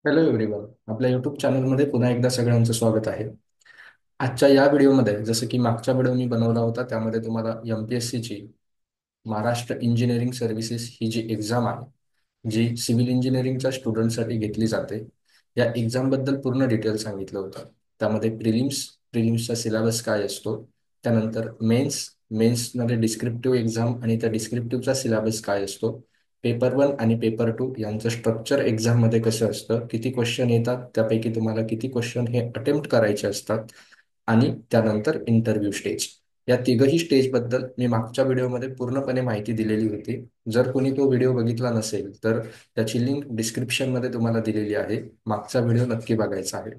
Hello everyone. आपल्या YouTube चॅनलमध्ये पुन्हा एकदा सगळ्यांचं स्वागत आहे. आजच्या या व्हिडिओमध्ये जसं की मागच्या व्हिडिओ मी बनवला होता त्यामध्ये तुम्हाला MPSCची महाराष्ट्र इंजिनिअरिंग सर्व्हिसेस ही जी एक्झाम आहे, जी सिव्हिल इंजिनिअरिंगच्या स्टुडंटसाठी घेतली जाते, या एक्झामबद्दल पूर्ण डिटेल सांगितलं होतं. त्यामध्ये प्रिलिम्सचा सिलेबस काय असतो, त्यानंतर मेन्समध्ये डिस्क्रिप्टिव्ह एक्झाम आणि त्या डिस्क्रिप्टिव्हचा सिलेबस काय असतो, पेपर 1 आणि पेपर 2 यांचं स्ट्रक्चर एक्झाममध्ये कसं असतं, किती क्वेश्चन येतात, त्यापैकी तुम्हाला किती क्वेश्चन हे अटेम्प्ट करायचे असतात, आणि त्यानंतर इंटरव्ह्यू स्टेज. या तिघही स्टेजबद्दल मी मागच्या व्हिडिओमध्ये पूर्णपणे माहिती दिलेली होती. जर कोणी तो व्हिडिओ बघितला नसेल तर त्याची लिंक डिस्क्रिप्शनमध्ये तुम्हाला दिलेली आहे. मागचा व्हिडिओ नक्की बघायचा आहे.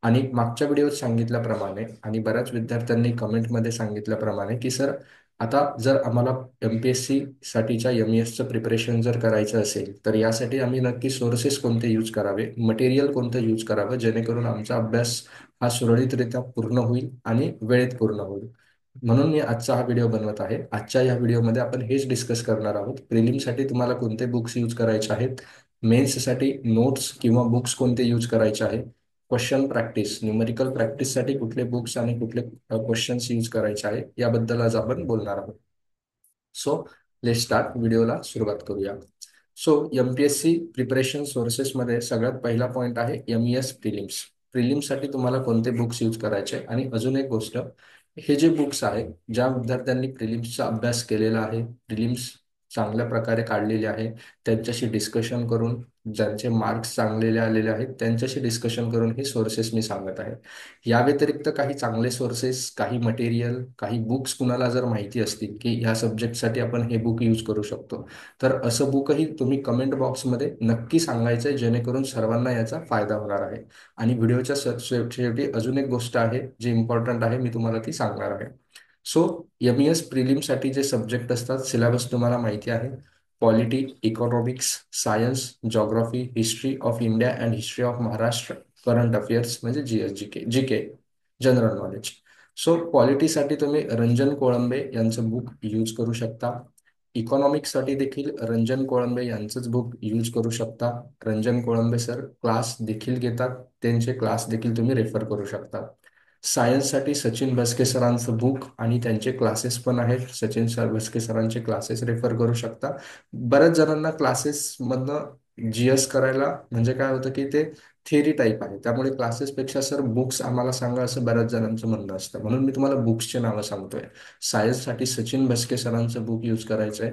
आणि मागच्या व्हिडिओत सांगितल्याप्रमाणे आणि बऱ्याच विद्यार्थ्यांनी कमेंटमध्ये सांगितल्याप्रमाणे की सर, आता जर आम्हाला MPSC साठीच्या MESचं प्रिपरेशन जर करायचं असेल तर यासाठी आम्ही नक्की सोर्सेस कोणते यूज करावे, मटेरियल कोणतं यूज करावं, जेणेकरून आमचा अभ्यास हा सुरळीतरित्या पूर्ण होईल आणि वेळेत पूर्ण होईल. म्हणून मी आजचा हा व्हिडिओ बनवत आहे. आजच्या या व्हिडिओमध्ये आपण हेच डिस्कस करणार आहोत. प्रिलिमसाठी तुम्हाला कोणते बुक्स यूज करायचे आहेत, मेन्ससाठी नोट्स किंवा बुक्स कोणते यूज करायचे आहे, क्वेश्चन प्रॅक्टिस न्यूमेरिकल प्रॅक्टिससाठी कुठले बुक्स आणि कुठले क्वेश्चन्स यूज करायचे आहे, याबद्दल आज आपण बोलणार आहोत. So let start. व्हिडिओला सुरुवात करूया. सो MPSC प्रिपरेशन सोर्सेसमध्ये सगळ्यात पहिला पॉईंट आहे MES प्रिलिम्स. प्रिलिम्ससाठी तुम्हाला कोणते बुक्स यूज करायचे, आणि अजून एक गोष्ट, हे जे बुक्स आहेत, ज्या विद्यार्थ्यांनी प्रिलिम्सचा अभ्यास केलेला आहे, प्रिलिम्स चांगल्या प्रकारे काढलेले आहे, त्यांच्याशी डिस्कशन करून, ज्यांचे मार्क्स चांगलेले आलेले आहेत त्यांच्याशी डिस्कशन करून हे सोर्सेस मी सांगत आहे. या व्यतिरिक्त काही चांगले सोर्सेस, काही मटेरियल, काही बुक्स कुणाला जर माहिती असतील की ह्या सब्जेक्टसाठी आपण हे बुक यूज करू शकतो, तर असं बुकही तुम्ही कमेंट बॉक्समध्ये नक्की सांगायचं आहे, जेणेकरून सर्वांना याचा फायदा होणार आहे. आणि व्हिडिओच्या शेवटी अजून एक गोष्ट आहे जी इम्पॉर्टंट आहे, मी तुम्हाला ती सांगणार आहे. सो MES प्रिलिमसाठी जे सब्जेक्ट असतात, सिलेबस तुम्हाला माहिती आहे: polity, economics, science, geography, history of India and history of Maharashtra, current affairs म्हणजे GS, जनरल नॉलेज. सो पॉलिटीसाठी तुम्ही रंजन कोळंबे यांचं बुक यूज करू शकता. इकॉनॉमिक्ससाठी देखील रंजन कोळंबे यांचंच बुक यूज करू शकता. रंजन कोळंबे सर क्लास देखील घेतात, त्यांचे क्लास देखील तुम्ही रेफर करू शकता. सायन्ससाठी सचिन भस्के सरांचं बुक आणि त्यांचे क्लासेस पण आहेत, भस्के सरांचे क्लासेस रेफर करू शकता. बऱ्याच जणांना क्लासेसमधनं GS करायला म्हणजे काय होतं की ते थिअरी टाईप आहे, त्यामुळे क्लासेसपेक्षा सर बुक्स आम्हाला सांगा असं बऱ्याच जणांचं म्हणणं असतं. म्हणून मी तुम्हाला बुक्सचे नावं सांगतोय. सायन्ससाठी सचिन भस्के सरांचं बुक यूज करायचं आहे.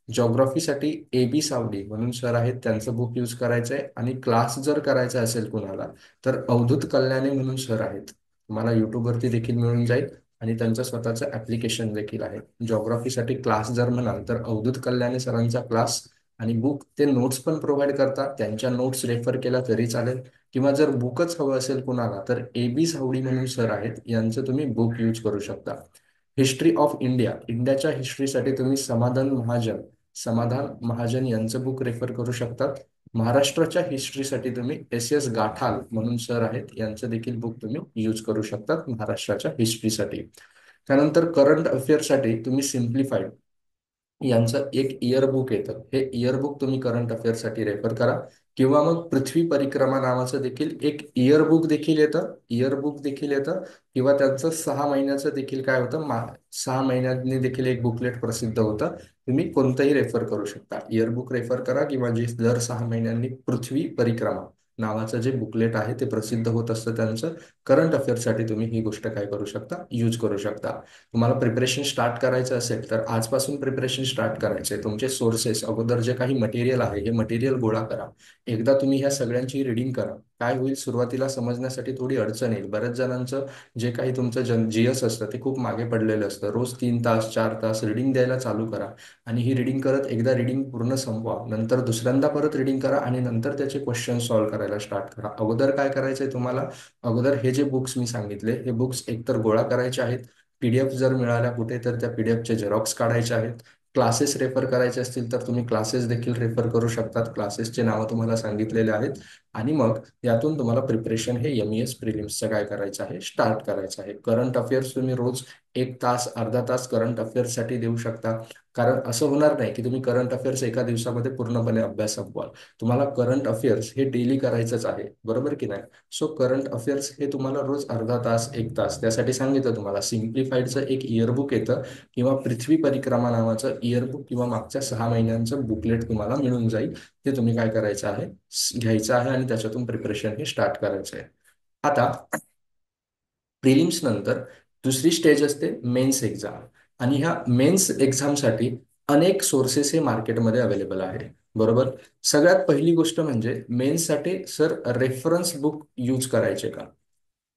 जॉग्राफीसाठी AB सावडी म्हणून सर आहेत, त्यांचं बुक यूज करायचं आहे. आणि क्लास जर करायचा असेल कुणाला तर अवधूत कल्याणे म्हणून सर आहेत, तुम्हाला युट्यूबवरती देखील मिळून जाईल, आणि त्यांचं स्वतःचं ऍप्लिकेशन देखील आहे. जॉग्राफीसाठी क्लास जर म्हणाल तर अवधूत कल्याणे सरांचा क्लास आणि बुक, ते नोट्स पण प्रोव्हाइड करतात, त्यांच्या नोट्स रेफर केला तरी चालेल. किंवा जर बुकच हवं असेल कुणाला तर AB सावडी म्हणून सर आहेत, यांचं तुम्ही बुक यूज करू शकता. हिस्ट्री ऑफ इंडिया, इंडियाच्या हिस्ट्रीसाठी तुम्ही समाधान महाजन यांचं बुक रेफर करू शकतात. महाराष्ट्राच्या हिस्ट्रीसाठी तुम्ही SS गाठाल म्हणून सर आहेत, यांचं देखील बुक तुम्ही यूज करू शकतात महाराष्ट्राच्या हिस्ट्रीसाठी. त्यानंतर करंट अफेअरसाठी तुम्ही सिम्प्लिफाईड यांचं एक इयरबुक येतं, हे इयरबुक तुम्ही करंट अफेअरसाठी रेफर करा. किंवा मग पृथ्वी परिक्रमा नावाचं देखील एक इयरबुक देखील येतं. किंवा त्यांचं 6 महिन्याचं देखील काय होतं, 6 महिन्यांनी देखील एक बुकलेट प्रसिद्ध होतं. तुम्ही कोणतंही रेफर करू शकता, इयरबुक रेफर करा, किंवा जे दर 6 महिन्यांनी पृथ्वी परिक्रमा नावाचं जे बुकलेट आहे ते प्रसिद्ध होत असतं त्यांचं. करंट अफेअर्ससाठी तुम्ही ही गोष्ट काय करू शकता, यूज करू शकता. तुम्हाला प्रिपरेशन स्टार्ट करायचं असेल तर आजपासून प्रिपरेशन स्टार्ट करायचे. तुमचे सोर्सेस, अगोदर जे काही मटेरियल आहे हे मटेरियल गोळा करा. एकदा तुम्ही ह्या सगळ्यांची रिडिंग करा. काय होईल, सुरुवातीला समजण्यासाठी थोडी अडचण येईल. बऱ्याच जणांचं जे काही तुमचं GS असतं ते खूप मागे पडलेलं असतं. रोज 3 तास 4 तास रिडिंग द्यायला चालू करा, आणि ही रिडिंग करत एकदा रिडिंग पूर्ण संपवा. नंतर दुसऱ्यांदा परत रिडिंग करा, आणि नंतर त्याचे क्वेश्चन सॉल्व्ह करायला स्टार्ट करा. अगोदर काय करायचंय तुम्हाला, अगोदर हे जे बुक्स मी सांगितले हे बुक्स एकतर गोळा करायचे आहेत, PDF जर मिळाल्या कुठे तर त्या PDFचे झेरॉक्स काढायचे आहेत. क्लासेस रेफर करायचे असतील तर तुम्ही क्लासेस देखील रेफर करू शकतात, क्लासेसचे नावं तुम्हाला सांगितलेले आहेत. आणि मग यातून तुम्हाला प्रिपरेशन हे MES प्रिलिम्सचं काय करायचं आहे, स्टार्ट करायचं आहे. करंट अफेअर्स तुम्ही रोज एक तास अर्धा तास करंट अफेअर्ससाठी देऊ शकता. कारण असं होणार नाही की तुम्ही करंट अफेअर्स एका दिवसामध्ये पूर्णपणे अभ्यास संपवाल. तुम्हाला करंट अफेअर्स हे डेली करायचंच आहे, बरोबर की नाही? सो करंट अफेअर्स हे तुम्हाला रोज अर्धा तास एक तास, त्यासाठी सांगितलं तुम्हाला सिम्प्लिफाईडचं एक इयरबुक येतं किंवा पृथ्वी परिक्रमा नावाचं इयरबुक किंवा मागच्या 6 महिन्यांचं बुकलेट तुम्हाला मिळून जाईल. ते तुम्ही काय करायचं आहे, घ्यायचं आहे आणि त्याच्यातून प्रिपरेशन हे स्टार्ट करायचं आहे. आता प्रिलिम्स नंतर दुसरी स्टेज असते मेन्स एक्झाम. आणि ह्या मेन्स एक्झामसाठी अनेक सोर्सेस हे मार्केटमध्ये अवेलेबल आहे, बरोबर. सगळ्यात पहिली गोष्ट म्हणजे मेन्ससाठी सर रेफरन्स बुक यूज करायचे का?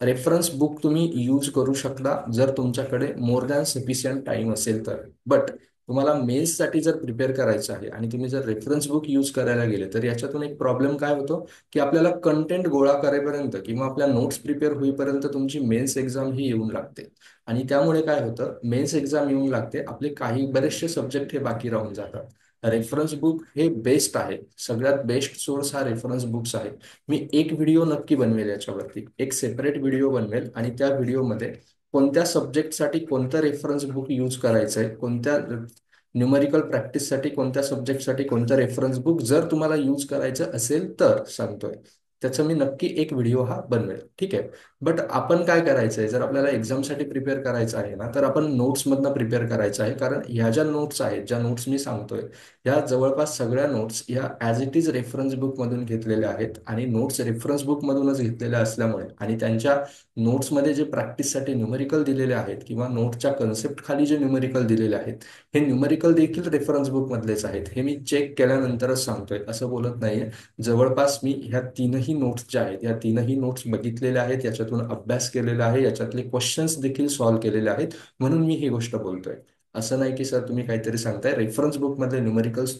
रेफरन्स बुक तुम्ही यूज करू शकता जर तुमच्याकडे मोर दॅन सफिशियंट टाइम असेल तर. बट तुम्हाला मेन्ससाठी जर प्रिपेअर करायचं आहे आणि तुम्ही जर रेफरन्स बुक यूज करायला गेले तर याच्यातून एक प्रॉब्लेम काय होतो की आपल्याला कंटेंट गोळा करेपर्यंत किंवा आपल्या नोट्स प्रिपेअर होईपर्यंत तुमची मेन्स एक्झाम ही येऊन लागते. आणि त्यामुळे काय होतं, मेन्स एक्झाम येऊन लागते, आपले काही बरेचसे सब्जेक्ट हे बाकी राहून जातात. रेफरन्स बुक हे बेस्ट आहे, सगळ्यात बेस्ट सोर्स हा रेफरन्स बुक्स आहे. मी एक व्हिडिओ नक्की बनवेल याच्यावरती, एक सेपरेट व्हिडिओ बनवेल आणि त्या व्हिडिओमध्ये कोणत्या सब्जेक्टसाठी कोणतं रेफरन्स बुक यूज करायचंय, कोणत्या न्यूमरिकल प्रॅक्टिससाठी कोणत्या सब्जेक्टसाठी कोणतं रेफरन्स बुक जर तुम्हाला यूज करायचं असेल तर सांगतोय, त्याचं मी नक्की एक व्हिडिओ हा बनवेल, ठीक आहे. बट आपण काय करायचंय, जर आपल्याला एक्झामसाठी प्रिपेअर करायचं आहे ना, तर आपण नोट्समधनं प्रिपेअर करायचं आहे. कारण ह्या ज्या नोट्स आहेत, ज्या नोट्स मी सांगतोय, ह्या जवळपास सगळ्या नोट्स ह्या ॲज इट इज रेफरन्स बुकमधून घेतलेल्या आहेत. आणि नोट्स रेफरन्स बुकमधूनच घेतलेल्या असल्यामुळे आणि त्यांच्या नोट्समध्ये जे प्रॅक्टिससाठी न्यूमरिकल दिलेले आहेत किंवा नोटच्या कन्सेप्ट खाली जे न्यूमरिकल दिलेले आहेत, हे न्यूमरिकल देखील रेफरन्स बुकमधलेच आहेत. हे मी चेक केल्यानंतरच सांगतोय, असं बोलत नाहीये. जवळपास मी ह्या तीनही नोट्स ज्या आहेत, या तीनही नोट्स बघितलेल्या आहेत, याच्यातून अभ्यास केलेला आहे, याच्यातले क्वेश्चन्स देखील सॉल्व्ह केलेले आहेत, म्हणून मी ही गोष्ट बोलतोय. असं नाही की सर तुम्ही काहीतरी सांगताय. रेफरन्स बुकमधले न्यूमरिकल्स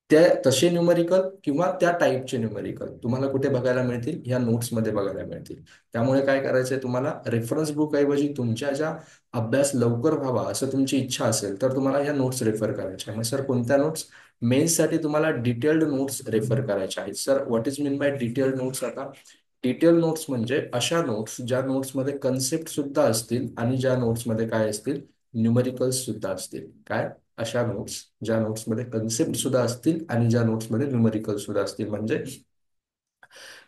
त्या तसे न्यूमरिकल किंवा त्या टाईपचे न्यूमरिकल तुम्हाला कुठे बघायला मिळतील, ह्या नोट्समध्ये बघायला मिळतील. त्यामुळे काय करायचंय तुम्हाला, रेफरन्स बुक ऐवजी तुमच्या ज्या अभ्यास लवकर व्हावा असं तुमची इच्छा असेल तर तुम्हाला ह्या नोट्स रेफर करायच्या. मग सर कोणत्या नोट्स? मेन्ससाठी तुम्हाला डिटेल्ड नोट्स रेफर करायच्या आहेत. Sir what is mean by detailed notes? आता डिटेल नोट्स म्हणजे अशा नोट्स ज्या नोट्समध्ये कन्सेप्ट सुद्धा असतील आणि ज्या नोट्समध्ये काय असतील, न्यूमरिकल्स सुद्धा असतील. काय? अशा नोट्स ज्या नोट्समध्ये कन्सेप्ट सुद्धा असतील आणि ज्या नोट्समध्ये न्यूमरिकल सुद्धा असतील.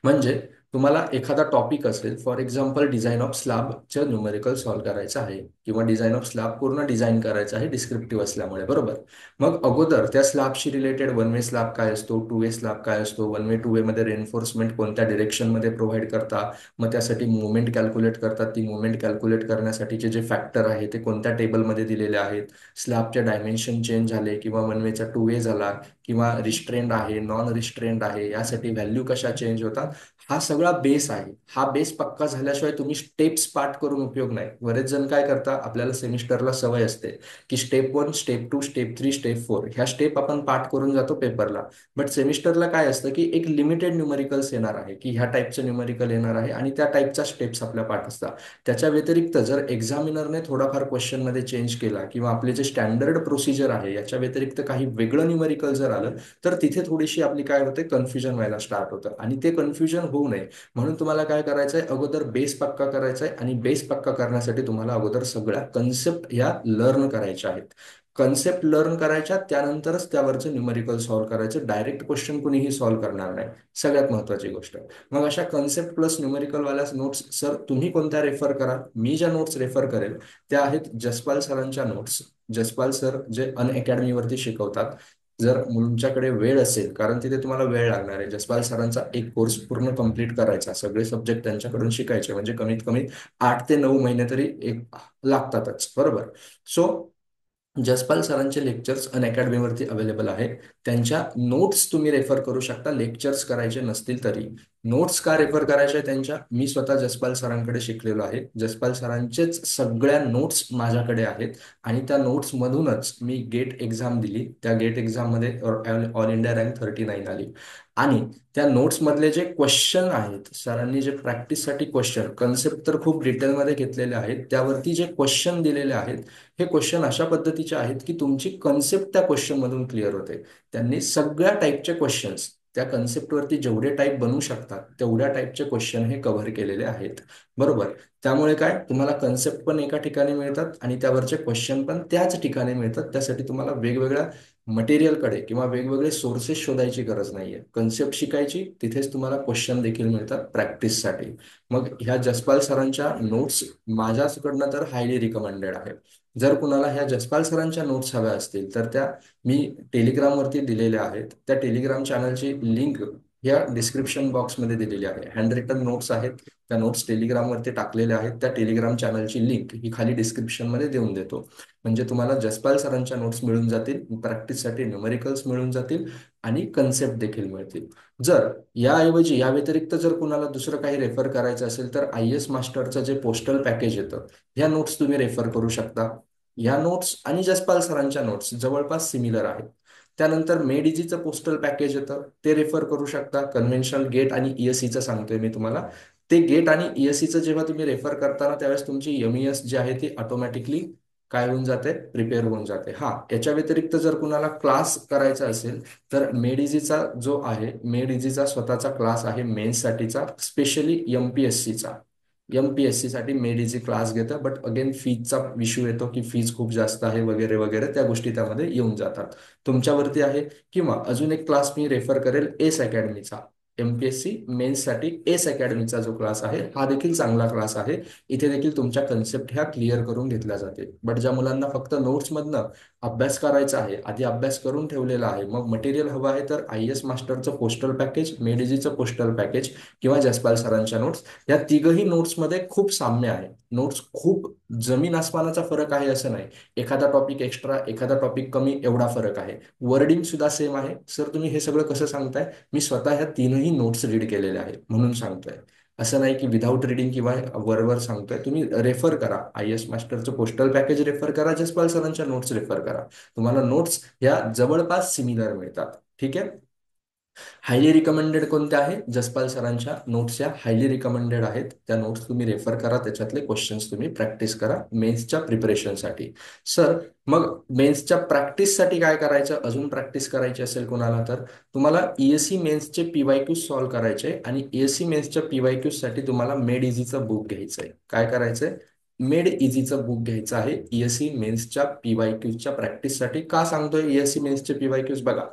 म्हणजे तुम्हाला एखादा टॉपिक असेल, फॉर एक्झाम्पल डिझाईन ऑफ स्लॅबचं न्यूमेरिकल सॉल्व्ह करायचं आहे किंवा डिझाईन ऑफ स्लॅब पूर्ण डिझाईन करायचं आहे डिस्क्रिप्टिव्ह असल्यामुळे, बरोबर. मग अगोदर त्या स्लॅबशी रिलेटेड वन वे स्लॅब काय असतो, टू वे स्लॅब काय असतो, वन वे टू वे मध्ये रेन्फोर्समेंट कोणत्या डिरेक्शनमध्ये प्रोव्हाइड करता, मग त्यासाठी मुवमेंट कॅल्क्युलेट करतात, ती मुवमेंट कॅल्क्युलेट करण्यासाठीचे जे फॅक्टर आहे ते कोणत्या टेबलमध्ये दिलेले आहेत, स्लॅबचे डायमेन्शन चेंज झाले किंवा वन वेचा टू वे झाला किंवा रिस्ट्रेंड आहे नॉन रिस्ट्रेंड आहे, यासाठी व्हॅल्यू कशा चेंज होतात, हा सगळा बेस आहे. हा बेस पक्का झाल्याशिवाय तुम्ही स्टेप्स पाठ करून उपयोग नाही. बरेच जण काय करतात, आपल्याला सेमिस्टरला सवय असते की स्टेप 1 स्टेप 2 स्टेप 3 स्टेप 4 ह्या स्टेप आपण पाठ करून जातो पेपरला. बट सेमिस्टरला काय असतं की एक लिमिटेड न्यूमरिकल्स येणार आहे, की ह्या टाईपचं न्यूमरिकल येणार आहे आणि त्या टाईपचा स्टेप्स आपल्या पाठ असतात. त्याच्या व्यतिरिक्त जर एक्झामिनरने थोडाफार क्वेश्चनमध्ये चेंज केला किंवा आपले जे स्टँडर्ड प्रोसिजर आहे याच्या व्यतिरिक्त काही वेगळं न्यूमरिकल जर आलं तर तिथे थोडीशी आपली काय होते, कन्फ्युजन व्हायला स्टार्ट होतं. आणि ते कन्फ्युजन होऊ नये म्हणून तुम्हाला काय करायचंय, अगोदर बेस पक्का करायचा आहे. आणि बेस पक्का करण्यासाठी तुम्हाला अगोदर सगळ्या कन्सेप्ट ह्या लर्न करायच्या आहेत. कन्सेप्ट लर्न करायच्या, त्यानंतरच त्यावरचं न्यूमरिकल सॉल्व्ह करायचं. डायरेक्ट क्वेश्चन कुणीही सॉल्व्ह करणार नाही, सगळ्यात महत्वाची गोष्ट. मग अशा कन्सेप्ट प्लस न्यूमरिकल वाल्या नोट्स सर तुम्ही कोणत्या रेफर कराल? मी ज्या नोट्स रेफर करेल त्या आहेत जसपाल सरांच्या नोट्स. जसपाल सर जे अनअकॅडमीवरती शिकवतात, जर मुलांच्याकडे वेळ असेल, कारण तिथे तुम्हाला वेळ लागणार आहे. जसपाल सरांचा एक कोर्स पूर्ण कंप्लीट करायचा, सगळे सब्जेक्ट त्यांच्याकडून शिकायचे म्हणजे कमीत कमी 8 ते 9 महिने तरी एक लागतातच, बरोबर. सो जसपाल सरांचे लेक्चर्स अनअकॅडमीवरती अवेलेबल आहेत. त्यांच्या नोट्स तुम्ही रेफर करू शकता, लेक्चर्स करायचे नसतील तरी. नोट्स का रेफर करायच्या त्यांच्या? मी स्वतः जसपाल सरांकडे शिकलेलो आहे. जसपाल सरांचेच सगळ्या नोट्स माझ्याकडे आहेत आणि त्या नोट्समधूनच मी गेट एक्झाम दिली. त्या गेट एक्झाममध्ये ऑल इंडिया रँक 39 आली. आणि त्या नोट्समधले जे क्वेश्चन आहेत, सरांनी जे प्रॅक्टिससाठी क्वेश्चन, कन्सेप्ट तर खूप डिटेलमध्ये घेतलेले आहेत, त्यावरती जे क्वेश्चन दिलेले आहेत हे क्वेश्चन अशा पद्धतीचे आहेत की तुमची कन्सेप्ट त्या क्वेश्चन मधून क्लिअर होते. त्यांनी सगळ्या टाईपचे क्वेश्चन्स त्या कन्सेप्टवरती जेवढे टाईप बनवू शकतात तेवढ्या टाईपचे क्वेश्चन हे कव्हर केलेले आहेत. बरोबर. त्यामुळे काय, तुम्हाला कन्सेप्ट पण एका ठिकाणी मिळतात आणि त्यावरचे क्वेश्चन पण त्याच ठिकाणी मिळतात. त्यासाठी तुम्हाला वेगवेगळ्या मटेरियलकडे किंवा वेगवेगळे सोर्सेस शोधायची गरज नाहीये. कन्सेप्ट शिकायची, तिथेच तुम्हाला क्वेश्चन देखील मिळतात प्रॅक्टिससाठी. मग ह्या जसपाल सरांच्या नोट्स माझ्याकडनं तर हायली रिकमेंडेड आहे. जर कुणाला ह्या जसपाल सरांच्या नोट्स हव्या असतील तर त्या मी टेलिग्रामवरती दिलेल्या आहेत. त्या टेलिग्राम चॅनलची लिंक या डिस्क्रिप्शन बॉक्समध्ये दिलेली आहे. हँड रिटन नोट्स आहेत, त्या नोट्स टेलिग्रामवरती टाकलेल्या आहेत. त्या टेलिग्राम चॅनलची लिंक ही खाली डिस्क्रिप्शनमध्ये देऊन देतो. म्हणजे तुम्हाला जसपाल सरांच्या नोट्स मिळून जातील, प्रॅक्टिससाठी न्यूमेरिकल्स मिळून जातील आणि कन्सेप्ट देखील मिळतील. जर याऐवजी या व्यतिरिक्त जर कुणाला दुसरं काही रेफर करायचं असेल तर IAS मास्टरचं जे पोस्टल पॅकेज येतं, ह्या नोट्स तुम्ही रेफर करू शकता. या नोट्स आणि जसपाल सरांच्या नोट्स जवळपास सिमिलर आहेत. त्यानंतर मेडिजीचं पोस्टल पॅकेज येतं, ते रेफर करू शकता. कन्व्हेन्शनल गेट आणि ESEचं सांगतोय मी तुम्हाला. ते गेट आणि ESEचं जेव्हा तुम्ही रेफर करताना त्यावेळेस तुमची MES जी आहे ती ऑटोमॅटिकली काय होऊन जाते, प्रिपेअर होऊन जाते. हा, याच्या व्यतिरिक्त जर कुणाला क्लास करायचा असेल तर मेडिजीचा जो आहे, मेडिजीचा स्वतःचा क्लास आहे मेन्ससाठीचा, स्पेशली MPSC साठी मेडिजी क्लास घेतं. बट अगेन फीजचा इश्यू येतो की फीज खूप जास्त आहे वगैरे वगैरे, त्या गोष्टी त्यामध्ये येऊन जातात. तुमच्यावरती आहे. किंवा अजून एक क्लास मी रेफर करेल एस अकॅडमीचा. MPSC मेन्ससाठी एस अकॅडमीचा जो क्लास आहे हा देखील चांगला क्लास आहे. इथे देखील तुमच्या कन्सेप्ट ह्या क्लिअर करून घेतल्या जातील. बट ज्या मुलांना फक्त नोट्समधनं अभ्यास करायचा आहे, आधी अभ्यास करून ठेवलेला आहे, मग मटेरियल हवं आहे, तर IAS मास्टरचं पोस्टल पॅकेज, मेडिजीचं पोस्टल पॅकेज किंवा जसपाल सरांच्या नोट्स, या तिघही नोट्समध्ये खूप साम्य आहे. नोट्स खूप जमीन आसमानाचा फरक आहे असं नाही. एखादा टॉपिक एक्स्ट्रा, एखादा टॉपिक कमी, एवढा फरक आहे. वर्डिंग सुद्धा सेम आहे. सर तुम्ही हे सगळं कसं सांगताय? मी स्वतः ह्या तीनही नोट्स रीड केलेल्या आहेत म्हणून सांगतोय. असं नाही की विदाऊट रिडिंग किंवा वरवर सांगतोय. तुम्ही रेफर करा, IAS मास्टरचं पोस्टल पॅकेज रेफर करा, जसपाल सरांच्या नोट्स रेफर करा. तुम्हाला नोट्स ह्या जवळपास सिमिलर मिळतात. ठीक आहे. हायली रिकमेंडेड कोणत्या आहे? जसपाल सरांच्या नोट्स या हायली रिकमेंडेड आहेत. त्या नोट्स तुम्ही रेफर करा, त्याच्यातले क्वेश्चन्स तुम्ही प्रॅक्टिस करा मेन्सच्या प्रिपरेशनसाठी. सर मग मेन्सच्या प्रॅक्टिससाठी काय करायचं? अजून प्रॅक्टिस करायची असेल कोणाला तर तुम्हाला ESE मेन्सचे PYQ सॉल्व्ह करायचे आणि ESE मेन्सच्या PYQ साठी तुम्हाला मेड इझीचं बुक घ्यायचंय. काय करायचंय? मेड इझीचं बुक घ्यायचं आहे ESE मेन्सच्या PYQच्या प्रॅक्टिससाठी. का सांगतोय ESE मेन्सचे PYQs? बघा,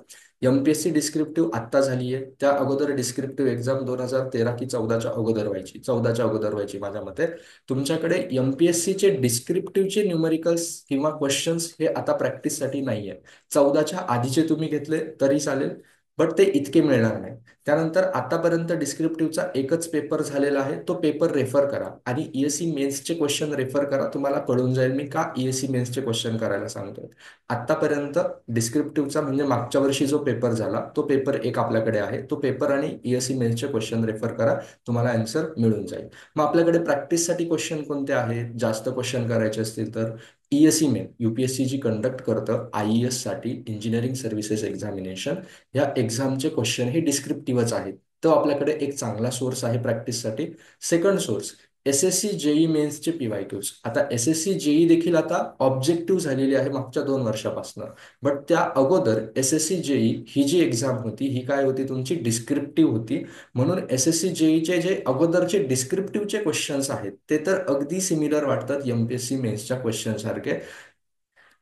MPSC डिस्क्रिप्टिव्ह आत्ता झाली आहे, त्या अगोदर डिस्क्रिप्टिव्ह एक्झाम 2013 की 14च्या अगोदर व्हायची, 14च्या अगोदर व्हायची माझ्या मते. तुमच्याकडे MPSC चे डिस्क्रिप्टिव्हचे न्यूमेरिकल्स किंवा क्वेश्चन्स हे आता प्रॅक्टिससाठी नाही आहे. 14च्या आधीचे तुम्ही घेतले तरी चालेल, बट ते इतके मिळणार नाही. त्यानंतर आतापर्यंत डिस्क्रिप्टिव्हचा एकच पेपर झालेला आहे, तो पेपर रेफर करा आणि ESE मेन्सचे क्वेश्चन रेफर करा. तुम्हाला कळून जाईल मी का ESE मेन्सचे क्वेश्चन करायला सांगतोय. आतापर्यंत डिस्क्रिप्टिव्हचा म्हणजे मागच्या वर्षी जो पेपर झाला तो पेपर एक आपल्याकडे आहे, तो पेपर आणि ESE मेन्सचे क्वेश्चन रेफर करा, तुम्हाला आन्सर मिळून जाईल. मग आपल्याकडे प्रॅक्टिससाठी क्वेश्चन कोणते आहेत? जास्त क्वेश्चन करायचे असतील तर ESE मेन UPSC जी कंडक्ट करतं IES साठी, इंजिनिअरिंग सर्व्हिसेस एक्झामिनेशन, या एक्झामचे क्वेश्चन हे डिस्क्रिप्टिव्हच आहेत. तो आपल्याकडे एक चांगला सोर्स आहे प्रॅक्टिससाठी. Second source SSC JEE मेन्सचे PYQs. आता SSC JEE देखील आता ऑब्जेक्टिव्ह झालेली आहे मागच्या 2 वर्षापासून. बट त्या अगोदर SSC JEE ही जी एक्झाम होती ही काय होती? तुमची डिस्क्रिप्टिव्ह होती. म्हणून SSC JEE जे अगोदरचे डिस्क्रिप्टिव्हचे क्वेश्चन्स आहेत ते तर अगदी सिमिलर वाटतात MPSC मेन्सच्या क्वेश्चन सारखे.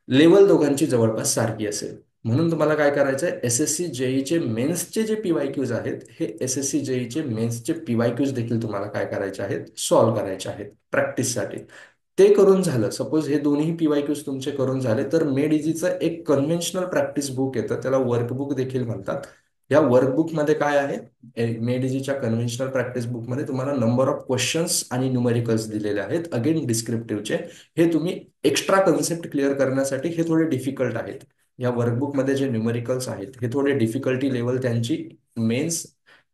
लेवल दोघांची जवळपास सारखी असेल. म्हणून तुम्हाला काय करायचंय? SSC JEE चे मेन्सचे जे PYQs आहेत हे SSC JEE चे मेन्सचे PYQs देखील तुम्हाला काय करायचे आहेत? सॉल्व्ह करायचे आहेत प्रॅक्टिससाठी. ते करून झालं, सपोज हे दोन्ही PYQs तुमचे करून झाले, तर मेड इझीचं एक कन्व्हेन्शनल प्रॅक्टिस बुक येतं, त्याला वर्कबुक देखील म्हणतात. या वर्कबुकमध्ये काय आहे? मेड इझीच्या कन्व्हेन्शनल प्रॅक्टिस बुकमध्ये तुम्हाला नंबर ऑफ क्वेश्चन्स आणि न्यूमेरिकल्स दिलेले आहेत, अगेन डिस्क्रिप्टिव्हचे. हे तुम्ही एक्स्ट्रा कन्सेप्ट क्लिअर करण्यासाठी हे थोडे डिफिकल्ट आहेत. या वर्कबुकमध्ये जे न्यूमेरिकल्स आहेत हे थोडे डिफिकल्टी लेवल त्यांची मेन्स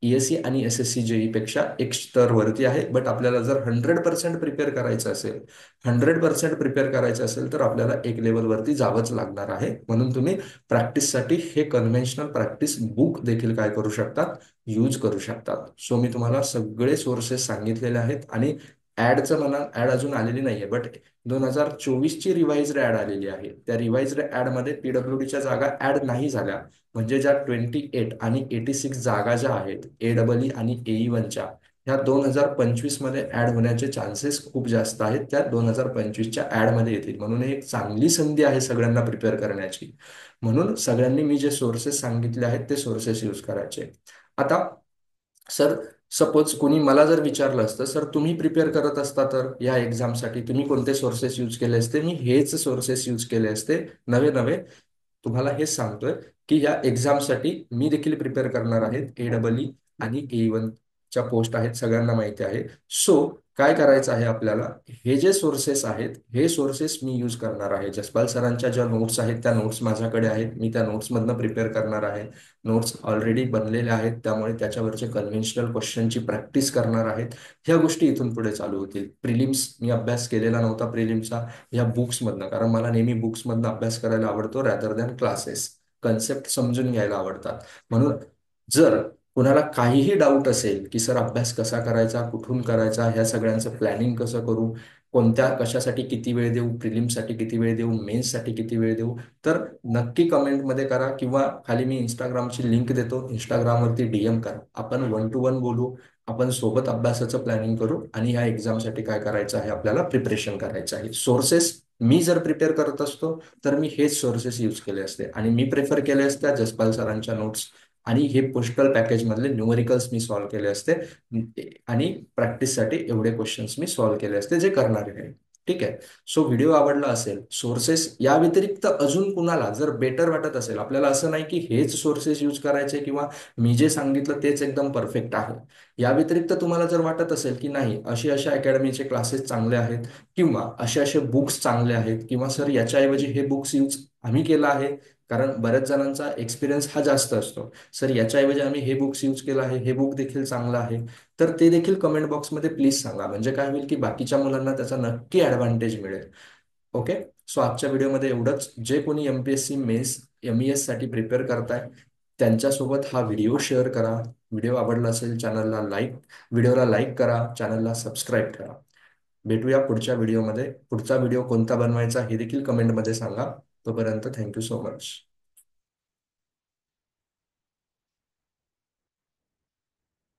ESE आणि SSC JEE पेक्षा एक स्तर वरती आहे. बट आपल्याला जर 100% प्रिपेअर करायचं असेल, 100% प्रिपेअर करायचं असेल तर आपल्याला एक लेवलवरती जावंच लागणार आहे. म्हणून तुम्ही प्रॅक्टिससाठी हे कन्व्हेन्शनल प्रॅक्टिस बुक देखील काय करू शकतात? यूज करू शकतात. सो मी तुम्हाला सगळे सोर्सेस सांगितलेले आहेत आणि ऍडचं म्हणा, ऍड अजून आलेली नाहीये, बट 2024ची रिवाइज्ड ऍड आलेली आहे. त्या रिवाइज्ड ऍडमध्ये पीडब्ल्यूडीच्या जागा ऍड नाही झाल्या. म्हणजे ज्या 28 आणि 86 जागा ज्या आहेत AEE आणि AE1च्या, ह्या 2025 मध्ये ऍड होण्याचे चान्सेस खूप जास्त आहेत. त्या 2025च्या ऍड मध्ये येतील. म्हणून ही एक चांगली संधी आहे सगळ्यांना प्रिपेअर करण्याची. म्हणून सगळ्यांनी मी जे सोर्सेस सांगितले आहेत ते सोर्सेस यूज करायचे. आता सर, सपोज कोणी मला जर विचारलं असतं, सर तुम्ही प्रिपेअर करत असता तर या एक्झामसाठी तुम्ही कोणते सोर्सेस यूज केले असते, मी हेच सोर्सेस यूज केले असते, नवे नवे. तुम्हाला हेच सांगतोय की या एक्झामसाठी मी देखील प्रिपेअर करणार आहे. AEE आणि AE1 च्या पोस्ट आहेत, सगळ्यांना माहिती आहे. सो काय करायचं आहे आपल्याला, हे जे सोर्सेस आहेत हे सोर्सेस मी यूज करणार आहे. जसपाल सरांच्या ज्या नोट्स आहेत त्या नोट्स माझ्याकडे आहेत, मी त्या नोट्समधनं प्रिपेअर करणार आहे. नोट्स ऑलरेडी बनलेले आहेत, त्यामुळे त्याच्यावरचे कन्व्हेन्शनल क्वेश्चनची प्रॅक्टिस करणार आहेत. ह्या गोष्टी इथून पुढे चालू होतील. प्रिलिम्स मी अभ्यास केलेला नव्हता प्रिलिम्सचा, ह्या बुक्समधनं, कारण मला नेहमी बुक्समधनं अभ्यास करायला आवडतो रॅदर दॅन क्लासेस. कन्सेप्ट समजून घ्यायला आवडतात. म्हणून जर कुणाला काहीही डाऊट असेल की सर अभ्यास कसा करायचा, कुठून करायचा, ह्या सगळ्यांचं प्लॅनिंग कसं करू, कोणत्या कशासाठी किती वेळ देऊ, प्रिलिम्ससाठी किती वेळ देऊ, मेन्ससाठी किती वेळ देऊ, तर नक्की कमेंटमध्ये करा, किंवा खाली मी इंस्टाग्रामची लिंक देतो, इंस्टाग्रामवरती DM करा. आपण 1 to 1 बोलू, आपण सोबत अभ्यासाचं प्लॅनिंग करू, आणि ह्या एक्झामसाठी काय करायचं आहे आपल्याला प्रिपरेशन करायचं आहे. सोर्सेस मी जर प्रिपेअर करत असतो तर मी हेच सोर्सेस यूज केले असते, आणि मी प्रेफर केले असत्या जसपाल सरांच्या नोट्स आणि हे पोस्टल पॅकेज मधले न्यूमरिकल्स मी सॉल्व्ह केले असते, आणि प्रॅक्टिससाठी एवढे क्वेश्चन्स मी सॉल्व्ह केले असते जे करणारे आहे. ठीक आहे. सो व्हिडिओ आवडला असेल, सोर्सेस या व्यतिरिक्त अजून कुणाला जर बेटर वाटत असेल, आपल्याला असं नाही की हेच सोर्सेस यूज करायचे किंवा मी जे सांगितलं तेच एकदम परफेक्ट आहे. या व्यतिरिक्त तुम्हाला जर वाटत असेल की नाही, असे अशा अकॅडमीचे क्लासेस चांगले आहेत, किंवा असे असे बुक्स चांगले आहेत, किंवा सर याच्याऐवजी हे बुक्स यूज आम्ही केलं आहे, कारण बऱ्याच जणांचा एक्सपिरियन्स हा जास्त असतो, सर याच्याऐवजी आम्ही हे बुक्स यूज केलं आहे, हे बुक देखील चांगलं आहे, तर ते देखील कमेंट बॉक्समध्ये प्लीज सांगा. म्हणजे काय होईल की बाकीच्या मुलांना त्याचा नक्की ॲडव्हान्टेज मिळेल. ओके. सो आजच्या व्हिडिओमध्ये एवढंच. जे कोणी MPSC मेन्स MES साठी प्रिपेअर करताय त्यांच्यासोबत हा व्हिडिओ शेअर करा. व्हिडिओ आवडला असेल व्हिडिओला लाईक करा, चॅनलला सबस्क्राईब करा. भेटूया पुढच्या व्हिडिओमध्ये. पुढचा व्हिडिओ कोणता बनवायचा हे देखील कमेंटमध्ये सांगा. तोपर्यंत थँक्यू सो मच.